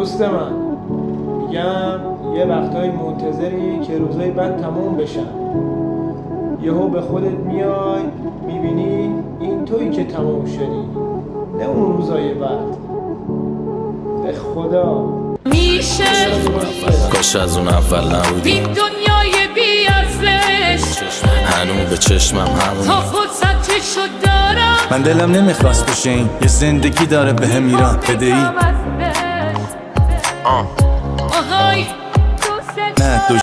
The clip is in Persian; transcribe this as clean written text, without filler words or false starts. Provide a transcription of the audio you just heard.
دوست من، میگم یه وقتایی منتظری که روزای بد تموم بشن، یهو به خودت میای میبینی این تویی که تموم شدی، نه اون روزای بد. به خدا میشه کاش از اون اول نبودی، این دنیای بی ارزش هنوز به چشمم همون تا فرصتشو دارم. من دلم نمیخواست بشه این، یه زندگی داره به هم میرم بدهی. آهای نه